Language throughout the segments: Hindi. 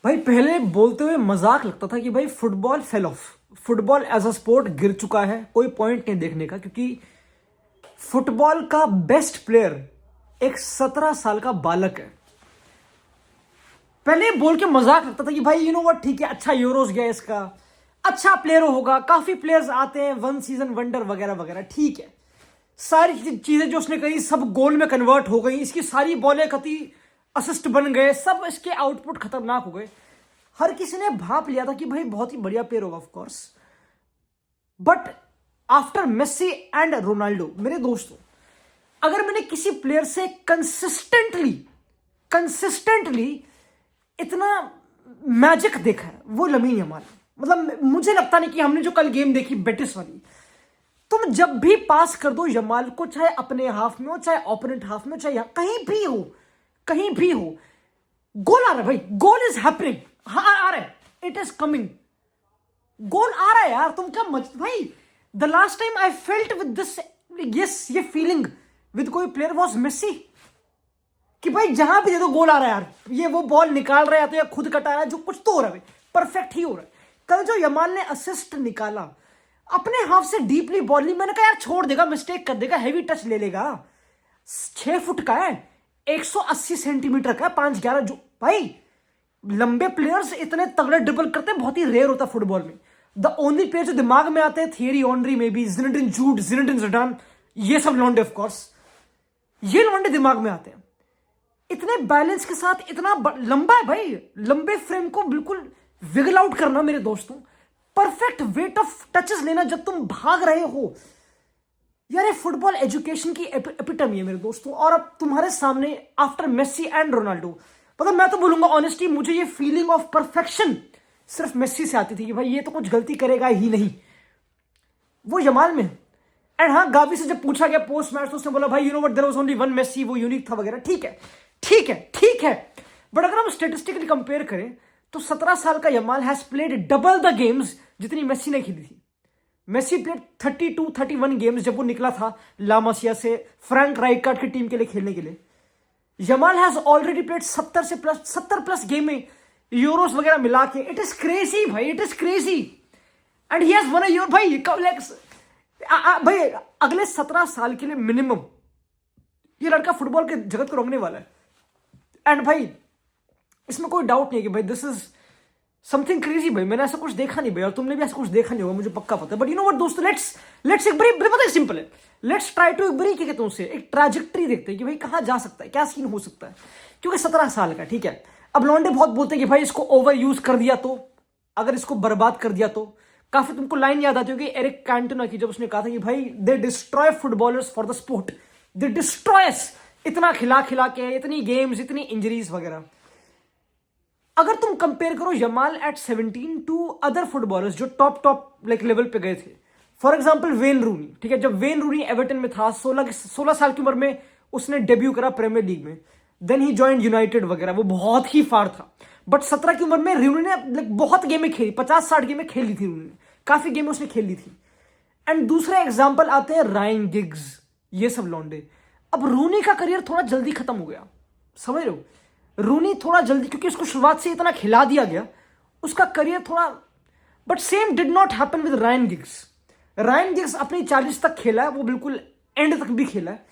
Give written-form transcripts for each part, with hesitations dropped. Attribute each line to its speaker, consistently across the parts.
Speaker 1: भाई पहले बोलते हुए मजाक लगता था कि भाई football fell off, football as a sport गिर चुका है, कोई पॉइंट नहीं देखने का, क्योंकि फुटबॉल का बेस्ट प्लेयर एक 17 साल का बालक है। पहले बोल के मजाक लगता था कि भाई यू नो व्हाट, ठीक है, अच्छा यूरोस गया इसका, अच्छा प्लेयर होगा, काफी प्लेयर्स आते हैं, वन सीजन वंडर वगैरह वगैरह, ठीक है। सारी चीजें जो उसने कही सब गोल में कन्वर्ट हो गई, इसकी सारी बॉलें कति असिस्ट बन गए, सब इसके आउटपुट खतरनाक हो गए। हर किसी ने भाप लिया था कि भाई बहुत ही बढ़िया प्लेयर होगा, of course. But after Messi and Ronaldo, मेरे दोस्तों, अगर मैंने किसी प्लेयर से कंसिस्टेंटली इतना मैजिक देखा है वो लमीन यमाल। मतलब मुझे लगता नहीं कि हमने जो कल गेम देखी बेटिस वाली, तुम जब भी पास कर दो यमाल को, चाहे अपने हाफ में हो, चाहे ओपोनेंट हाफ में, चाहे कहीं भी हो, गोल आ रहा है भाई, गोल इज हैपनिंग। हाँ आ रहा है, इट इज कमिंग, गोल आ रहा है यार। तुम क्या भाई, the last time I felt with this, yes, ये फीलिंग विद कोई प्लेयर वाज मेसी, कि भाई जहां भी दे दो गोल आ रहा है यार, ये वो बॉल निकाल रहा है तो या खुद कटा रहा है, जो कुछ तो हो रहा है, परफेक्ट ही हो रहा है। कल जो यमाल ने असिस्ट निकाला अपने हाफ से डीपली बॉल ली, मैंने कहा यार छोड़ देगा, मिस्टेक कर देगा, हैवी टच ले लेगा। 6 फुट का है, 180 सेंटीमीटर का, 5'11", जो भाई लंबे प्लेयर्स इतने तगड़े ड्रिबल करते हैं, बहुत ही रेयर होता फुटबॉल में। द ओनली प्लेयर जो दिमाग में आते हैं, थियरी ऑनरी में भी, जिनेडिन जूड, जिनेडिन जिडान, ये सब लौंडे, ऑफ कोर्स ये लौंडे दिमाग में आते हैं। इतने बैलेंस के साथ, इतना लंबा है भाई, लंबे फ्रेम को बिल्कुल विगल आउट करना मेरे दोस्तों, परफेक्ट वेट ऑफ टचेस लेना जब तुम भाग रहे हो यार, ये फुटबॉल एजुकेशन की एपिटमी है मेरे दोस्तों। और अब तुम्हारे सामने आफ्टर मेसी एंड रोनाल्डो, मतलब मैं तो बोलूंगा ऑनेस्टली, मुझे ये फीलिंग ऑफ परफेक्शन सिर्फ मेसी से आती थी कि भाई ये तो कुछ गलती करेगा ही नहीं, वो यमाल में। एंड हाँ, गावी से जब पूछा गया पोस्ट मैच तो उसने बोला भाई you know what, there was only one Messi, वो यूनिक था वगैरह, ठीक है। बट अगर हम स्टेटिस्टिकली कंपेयर करें तो 17 साल का Yamal has played double the games जितनी मेसी ने खेली थी। मेसी प्लेड 31 गेम्स जब वो निकला था ला मासिया से फ्रैंक राइकार्ड की टीम के लिए खेलने के लिए। Yamal has already played 70 plus game में, यूरोस वगैरह मिला के। इट इज क्रेजी भाई, it is crazy. And he has won a Euro भाई, भाई अगले 17 साल के लिए मिनिमम ये लड़का फुटबॉल के जगत को रोकने वाला है। एंड भाई इसमें कोई डाउट नहीं है कि भाई दिस इज समथिंग क्रेजी। भाई मैंने ऐसा कुछ देखा नहीं भाई, और तुमने भी ऐसा कुछ देखा नहीं होगा, मुझे पक्का पता है। बट यू नो व्हाट दोस्तों, लेट्स एक बड़ी पता है, सिंपल है, लेट्स ट्राई टू एक बड़ी क्या कहते हैं उसे, एक ट्रैजेक्टरी देखते हैं कि भाई कहां जा सकता है, क्या सीन हो सकता है। क्योंकि 17 साल का, ठीक है, अब लॉन्डे बहुत बोलते हैं कि भाई इसको ओवर यूज कर दिया तो, अगर इसको बर्बाद कर दिया तो। काफी तुमको लाइन याद आती होगी एरिक कैंटोना की, जब उसने कहा था कि भाई they destroy footballers for the sport, they destroys, इतना खिला के, इतनी गेम्स, इतनी इंजरीज वगैरह। अगर तुम कंपेयर करो Yamal eight 17 to other footballers जो टॉप लाइक लेवल पे गए थे, फॉर एग्जांपल वेन रूनी, ठीक है, जब वेन रूनी एवर्टन में था 16 साल की उम्र में उसने डेब्यू करा प्रीमियर लीग में, देन ही जॉइंड यूनाइटेड वगैरह, वो बहुत ही फार था। बट 17 की उम्र में रूनी ने लाइक बहुत गेमें खेली, 50-60 गेमें खेली थी रूनी ने, काफी गेमें उसने खेली थी। एंड दूसरे एग्जाम्पल आते हैं रायन गिग्स, ये सब लॉन्डे। अब रूनी का करियर थोड़ा जल्दी खत्म हो गया, समझ रहे हो, रूनी थोड़ा जल्दी, क्योंकि उसको शुरुआत से इतना खिला दिया गया, उसका करियर थोड़ा। But same did not happen with Ryan gigs. Ryan gigs अपनी 40 तक खेला है, वो बिल्कुल एंड तक भी खेला है।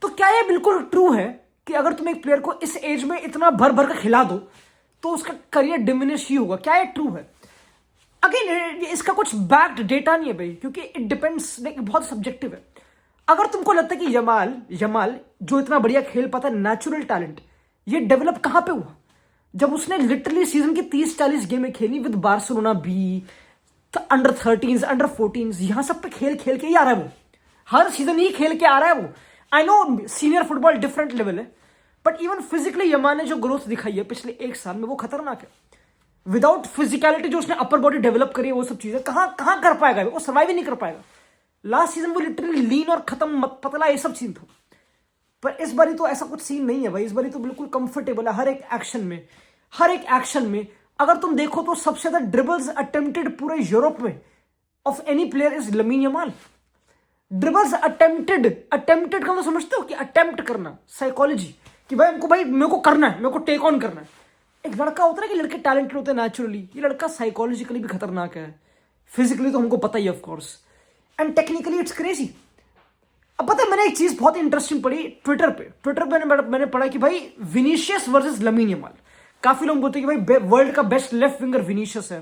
Speaker 1: तो क्या ये बिल्कुल ट्रू है कि अगर तुम एक प्लेयर को इस एज में इतना भर भर कर खिला दो तो उसका करियर डिमिनिश ही होगा? क्या ये ट्रू है? अगेन इसका कुछ बैक्ड डेटा नहीं है भाई, क्योंकि इट डिपेंड्स, बहुत सब्जेक्टिव है। अगर तुमको लगता है कि यमाल जो इतना बढ़िया खेल पाता है, नेचुरल टैलेंट, ये डेवलप कहां पे हुआ? जब उसने लिटरली सीजन की 30-40 गेमें खेली with Barcelona B, under 13s, under 14s, यहां सब पे खेल के ही आ रहा है वो, हर सीजन ही खेल के आ रहा है वो। I know senior football different level है, बट इवन फिजिकली यमाल ने जो ग्रोथ दिखाई है पिछले 1 साल में, वो खतरनाक है। विदाउट फिजिकलिटी जो उसने अपर बॉडी डेवलप करी है, वो सब चीजें कहां कर पाएगा वो, सर्वाइव ही नहीं कर पाएगा। लास्ट सीजन वो लिटरली लीन और खत्म पतला, ये सब सीन था। पर इस बारी तो ऐसा कुछ सीन नहीं है भाई, इस बारी तो बिल्कुल कंफर्टेबल है हर एक एक्शन में। अगर तुम देखो तो सबसे ज्यादा ड्रिबल्स अटेम्प्टेड पूरे यूरोप में of any player is lamin Yamal. Dribbles attempted का मतलब समझते हो कि अटेम्प्ट करना, साइकोलॉजी, कि भाई मेरे को करना है, मेरे को टेक ऑन करना है। एक लड़का होता है कि लड़के टैलेंटेड होते हैं नेचुरली, ये लड़का साइकोलॉजिकली भी खतरनाक है, फिजिकली तो हमको पता ही of course, and technically it's crazy. अब पता है मैंने एक चीज बहुत इंटरेस्टिंग पढ़ी ट्विटर पे मैंने पढ़ा कि भाई विनीशियस वर्सेस लमीन यमाल। काफी लोग बोलते हैं कि भाई वर्ल्ड का बेस्ट लेफ्ट विंगर विनीशियस है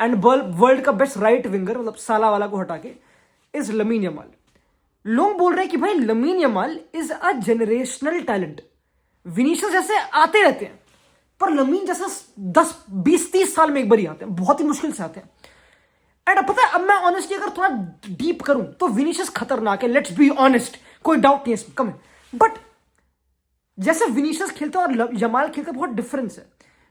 Speaker 1: एंड वर्ल्ड का बेस्ट राइट विंगर मतलब साला वाला को हटा के इज लमीन यमाल। लोग बोल रहे हैं कि भाई lamin Yamal is a generational talent. Vinicius जैसे आते रहते हैं पर लमीन जैसा 10-20-30 साल में एक बार ही आते हैं, बहुत ही मुश्किल से आते हैं। एंड पता है अब मैं ऑनेस्टली अगर थोड़ा डीप करूं तो विनीशियस खतरनाक है, लेट्स बी ऑनेस्ट, कोई डाउट नहीं है इसमें, कम है। बट जैसे विनीशियस खेलते हैं और यमाल खेलते हैं बहुत डिफरेंस है।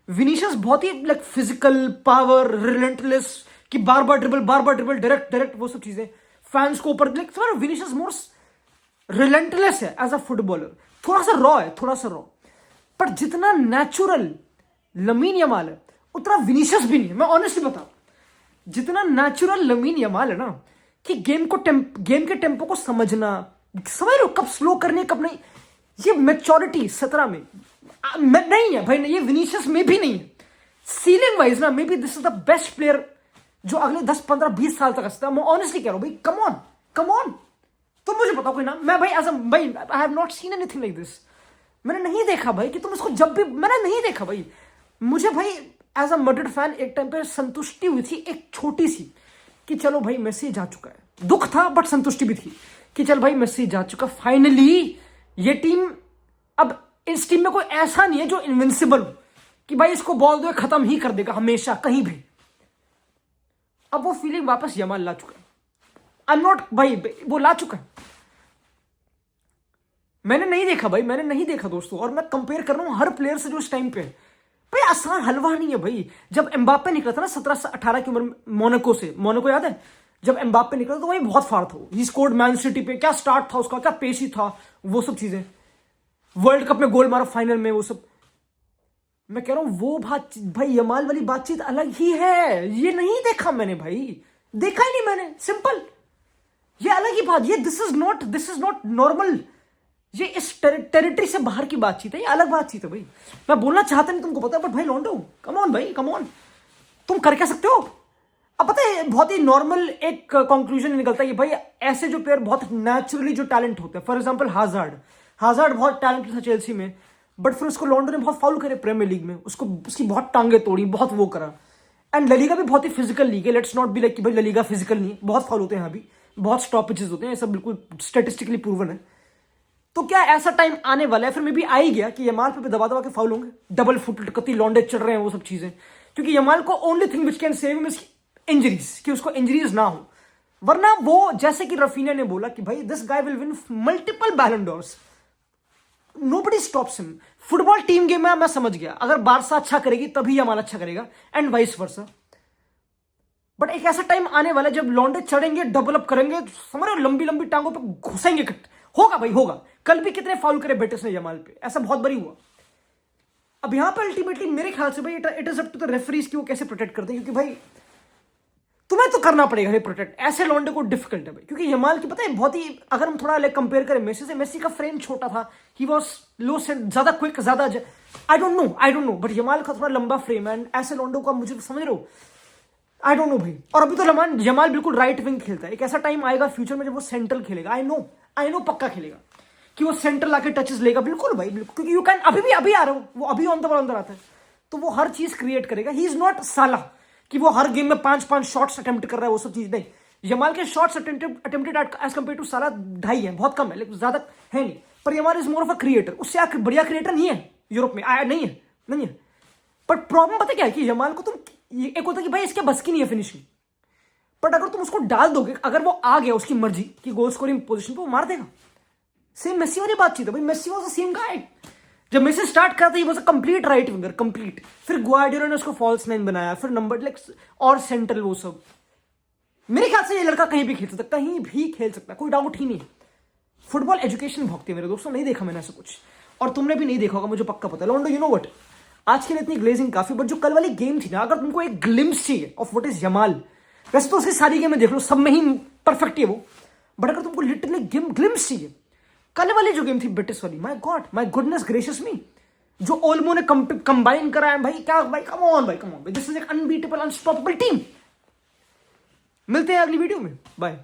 Speaker 1: विनीशियस बहुत ही लाइक फिजिकल पावर रिलेंटलेस कि बार बार ड्रिबल डायरेक्ट वो सब चीजें फैंस को ऊपर, लाइक विनीशियस मोर रिलेंटलेस है एज अ फुटबॉलर, थोड़ा सा रॉ। पर जितना नेचुरल लमीन यमाल है उतना विनीशियस भी नहीं है। मैं ऑनेस्टली बताऊं, जितना नेचुरल लमीन यमाल है ना कि गेम के टेम्पो को समझ लो कब स्लो करने कब नहीं, ये मैच्योरिटी 17 में नहीं है भाई, ये विनीशियस में भी नहीं है। सीलिंग वाइज ना may be this is the best player जो अगले 10-15-20 साल तक आ सकता है। मैं ऑनेस्टली कह रहा हूं भाई, कम ऑन। तो मुझे बताओ कोई नाम, मैं भाई I have not seen anything like this. मैंने नहीं देखा भाई कि तुम इसको मैंने नहीं देखा भाई। मुझे भाई एज अ मैड्रिड फैन एक टाइम पे संतुष्टि हुई थी एक छोटी सी कि चलो भाई मेसी जा चुका है, दुख था बट संतुष्टि भी थी कि चल भाई मेसी जा चुका फाइनली। ये टीम, अब इस टीम में कोई ऐसा नहीं है जो इनविंसिबल हो कि भाई इसको बॉल दो खत्म ही कर देगा हमेशा कहीं भी। अब वो फीलिंग वापस यमाल ला चुका है। आई एम नॉट भाई, वो ला चुका है। मैंने नहीं देखा दोस्तों, और मैं कंपेयर कर रहा हूं हर प्लेयर से जो इस टाइम पे है। भाई आसान हलवा नहीं है भाई। जब एम्बाप्पे निकला था ना 17-18 की उम्र मोनाको याद है, जब एम्बाप्पे निकला तो वही बहुत फार था। ही स्कोर्ड मैन सिटी पे, क्या स्टार्ट था उसका, क्या पेश ही था, वो सब चीजें, वर्ल्ड कप में गोल मारा फाइनल में, वो सब। मैं कह रहा हूं वो बात भाई यमाल वाली बातचीत अलग ही है। ये नहीं देखा मैंने भाई, देखा ही नहीं मैंने, सिंपल। ये अलग ही बात, ये दिस इज नॉट नॉर्मल। ये इस टेरिटरी से बाहर की बातचीत है, ये अलग बातचीत है भाई। मैं बोलना चाहता नहीं, तुमको पता है, बट भाई लॉन्डो कम ऑन, तुम कर क्या सकते हो। अब पता है बहुत ही नॉर्मल एक कंक्लूजन निकलता है कि भाई ऐसे जो प्लेयर बहुत नेचुरली जो टैलेंट होते हैं, फॉर एग्जांपल हाजार्ड बहुत टैलेंटेड था चेल्सी में, बट फिर उसको लॉन्डो ने बहुत फाउल करे प्रीमियर लीग में, उसकी बहुत टांगे तोड़ी, बहुत वो करा। एंड ललीगा भी बहुत ही फिजिकल लीग है, लेट्स नॉट बी लाइक कि भाई ललीगा फिजिकल नहीं है, बहुत फाउल होते हैं यहाँ भी, बहुत स्टॉपेजेस होते हैं, ये सब बिल्कुल स्टेटिस्टिकली प्रूवन है। तो क्या ऐसा टाइम आने वाला है, फिर में भी आ ही गया कि यमाल पे दबा के फाउल होंगे, डबल फुटेड कति लॉन्डे चढ़ रहे हैं, वो सब चीजें, क्योंकि यमाल को only thing which can save him is injuries, कि उसको इंजरीज ना हो। वरना वो जैसे कि रफीना ने बोला कि भाई this guy will win multiple Ballon d'Ors, nobody stops him. Football team game है, मैं समझ गया, अगर बारसा अच्छा करेगी तभी यमाल अच्छा करेगा एंड वाइस वर्सा। बट एक ऐसा टाइम आने वाला है जब लॉन्डे चढ़ेंगे, डबल अप करेंगे, समझ रहे हो, लंबी लंबी टांगों पे घुसेंगे, होगा भाई होगा। कल भी कितने फाउल करे बेटिस ने यमाल पे, ऐसा बहुत बड़ी हुआ। अब यहां पर अल्टीमेटली मेरे ख्याल से भाई it is up to the referees कि वो कैसे प्रोटेक्ट करते हैं, क्योंकि भाई तुम्हें तो करना पड़ेगा ये प्रोटेक्ट, ऐसे लॉन्डे को डिफिकल्ट है भाई। क्योंकि यमाल की पता है बहुत ही, अगर हम थोड़ा कंपेयर करें मेसी से, मेसी का फ्रेम छोटा था, ही वाज लो से ज्यादा क्विक, ज्यादा I don't know, but Yamal का थोड़ा लंबा फ्रेम है एंड ऐसे लॉन्डो को मुझे समझ रहे हो, आई डोंट नो भाई। और अभी तो यमाल बिल्कुल राइट विंग खेलता है, एक ऐसा टाइम आएगा फ्यूचर में जब वो सेंट्रल खेलेगा, आई नो पक्का खेलेगा कि वो सेंट्रल आके टचेस लेगा, बिल्कुल भाई बिल्कुल, क्योंकि यू कैन अभी आ रहा हूं, वो अभी ऑन द बॉल अंदर आता है, तो वो हर चीज क्रिएट करेगा। ही इज नॉट साला कि वो हर गेम में 5-5 शॉट्स अटेम्प्ट कर रहा है, वो सब चीज नहीं। यमाल के shots attempted as compare to साला 2.5 है, बहुत कम है, लेकिन ज्यादा है नहीं। पर Yamal is more of a creator, उससे आकर बढ़िया क्रिएटर नहीं है यूरोप में, नहीं है। बट प्रॉब्लम पता क्या है कि यमाल को तुम, एक होता है कि भाई इसके बस की नहीं है फिनिशिंग, बट अगर तुम उसको डाल दोगे, अगर वो आ गया उसकी मर्जी कि गोल स्कोरिंग पोजीशन पे, वो मार देगा। सेम मेसी वाली बातचीत है भाई, Messi was the same guy. जब मेसी स्टार्ट करता ही was a complete right winger, complete. फिर ग्वार्डियोला ने उसको फॉल्स 9 बनाया, फिर नंबर लाइक और सेंट्रल, वो सब। मेरे ख्याल से ये लड़का कहीं भी खेल सकता, कोई डाउट ही नहीं है। फुटबॉल एजुकेशन भोगती है मेरे दोस्तों, नहीं देखा मैंने ऐसा कुछ, और तुमने भी नहीं देखा होगा, मुझे पक्का पता है। लॉन्डो यू नो व्हाट, आज के लिए इतनी ग्लेजिंग काफी, बट जो कल वाली गेम थी ना, अगर तुमको एक ग्लिम्स चाहिए ऑफ व्हाट इज यमाल, वैसे तो उसकी सारी गेमें देख लो, सब में ही परफेक्ट है वो, बट अगर तुमको लिटरली ग्लिम्स चाहिए, कल वाली जो गेम थी ब्रिटिश वाली, my god, my goodness gracious me, जो ओल्मो ने कंबाइन करा है भाई, क्या भाई, कम ऑन भाई, कम ऑन भाई, दिस इज एक अनबीटेबल अनस्टॉपेबल टीम। मिलते हैं अगली वीडियो में, बाय।